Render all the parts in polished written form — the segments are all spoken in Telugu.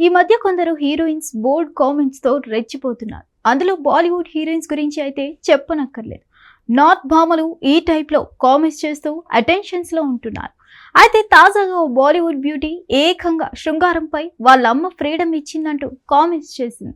ఈ మధ్య కొందరు హీరోయిన్స్ బోల్డ్ కామెంట్స్ తో రెచ్చిపోతున్నారు. అందులో బాలీవుడ్ హీరోయిన్స్ గురించి అయితే చెప్పనక్కర్లేదు. నార్త్ భామలు ఈ టైప్ లో కామెంట్స్ చేస్తూ అటెన్షన్స్ లో ఉంటున్నారు. అయితే తాజాగా ఓ బాలీవుడ్ బ్యూటీ ఏకంగా శృంగారంపై వాళ్ళ అమ్మ ఫ్రీడమ్ ఇచ్చిందంటూ కామెంట్స్ చేసింది.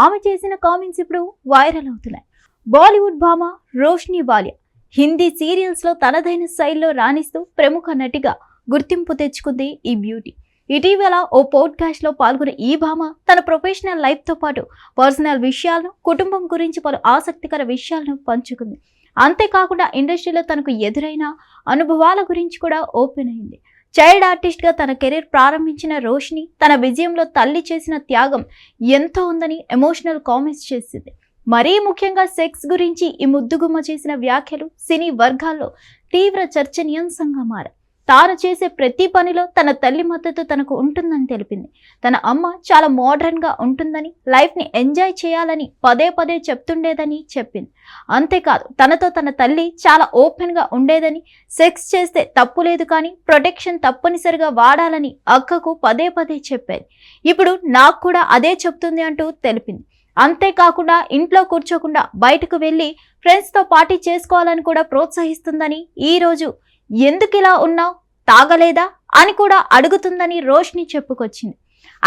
ఆమె చేసిన కామెంట్స్ ఇప్పుడు వైరల్ అవుతున్నాయి. బాలీవుడ్ భామ రోష్ని వాలియా హిందీ సీరియల్స్ లో తనదైన శైలిలో రాణిస్తూ ప్రముఖ నటిగా గుర్తింపు తెచ్చుకుంది ఈ బ్యూటీ. ఇటీవల ఓ పోడ్కాస్ట్ లో పాల్గొన్న ఈ భామ తన ప్రొఫెషనల్ లైఫ్ తో పాటు పర్సనల్ విషయాలను, కుటుంబం గురించి పలు ఆసక్తికర విషయాలను పంచుకుంది. అంతేకాకుండా ఇండస్ట్రీలో తనకు ఎదురైన అనుభవాల గురించి కూడా ఓపెన్ అయింది. చైల్డ్ ఆర్టిస్ట్ గా తన కెరీర్ ప్రారంభించిన రోష్ని తన విజయంలో తల్లి చేసిన త్యాగం ఎంతో ఉందని ఎమోషనల్ కామెంట్స్ చేసింది. మరీ ముఖ్యంగా సెక్స్ గురించి ఈ ముద్దుగుమ్మ చేసిన వ్యాఖ్యలు సినీ వర్గాల్లో తీవ్ర చర్చనీయాంశంగా మారాయి. తాను చేసే ప్రతి పనిలో తన తల్లి మద్దతు తనకు ఉంటుందని తెలిపింది. తన అమ్మ చాలా మోడర్న్ గా ఉంటుందని, లైఫ్ ని ఎంజాయ్ చేయాలని పదే పదే చెప్తుండేదని చెప్పింది. అంతేకాదు తనతో తన తల్లి చాలా ఓపెన్ గా ఉండేదని, సెక్స్ చేస్తే తప్పు లేదు కానీ ప్రొటెక్షన్ తప్పనిసరిగా వాడాలని అక్కకు పదే పదే చెప్పేది. ఇప్పుడు నాకు కూడా అదే చెప్తుంది అంటూ తెలిపింది. అంతేకాకుండా ఇంట్లో కూర్చోకుండా బయటకు వెళ్లి ఫ్రెండ్స్ తో పార్టీ చేసుకోవాలని కూడా ప్రోత్సహిస్తుందని, ఈ రోజు ఎందుకు ఇలా ఉన్నావు, తాగలేదా అని కూడా అడుగుతుందని రోష్ని చెప్పుకొచ్చింది.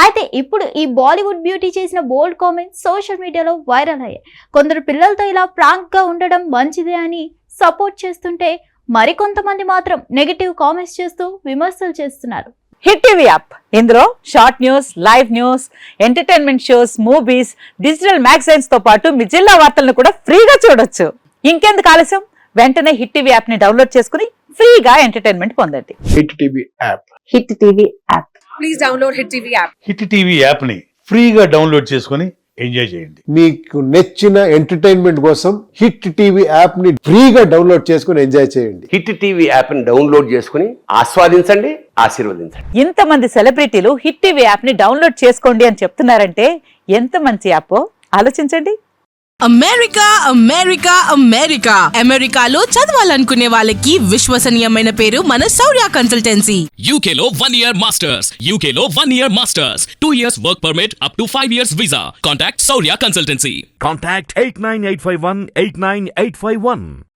అయితే ఇప్పుడు ఈ బాలీవుడ్ బ్యూటీ చేసిన బోల్డ్ కామెంట్స్ సోషల్ మీడియాలో వైరల్ అయ్యాయి. కొందరు పిల్లలతో ఇలా ప్రాంక్ గా ఉండడం మంచిదే అని సపోర్ట్ చేస్తుంటే, మరికొంతమంది మాత్రం నెగిటివ్ కామెంట్స్ చేస్తూ విమర్శలు చేస్తున్నారు. హిట్ టీవీ యాప్, ఇందులో short news, live news, entertainment shows, movies, digital magazines తో పాటు మీ జిల్లా వార్తలను కూడా ఫ్రీగా చూడొచ్చు. ఇంకెందుకు ఆలస్యం, వెంటనే హిట్ టీవీ యాప్ ని డౌన్లోడ్ చేసుకుని ఫ్రీగా ఎంటర్టైన్మెంట్ పొందండి. Hit TV app. Hit TV app. Please download hit TV app. Hit TV app ని ఫ్రీగా డౌన్లోడ్ చేసుకుని ఎంజాయ్ చేయండి. మీకు నచ్చిన ఎంటర్టైన్మెంట్ కోసం హిట్ టీవీ యాప్ ని ఫ్రీగా డౌన్లోడ్ చేసుకుని ఎంజాయ్ చేయండి. హిట్ టీవీ యాప్ ని డౌన్లోడ్ చేసుకుని ఆస్వాదించండి, ఆశీర్వదించండి. ఇంతమంది సెలబ్రిటీలు హిట్ టీవీ యాప్ ని డౌన్లోడ్ చేసుకోండి అని చెప్తున్నారంటే ఎంత మంచి యాప్ ఆలోచించండి. అమెరికా అమెరికా అమెరికా అమెరికాలో చదవాలనుకునే వాళ్ళకి విశ్వసనీయమైన పేరు మన శౌర్య కన్సల్టెన్సీ. UK లో 1 year masters. UK లో 1 year masters. 2 years work permit up to 5 years visa. Contact Saurya Consultancy. Contact 89851 89851.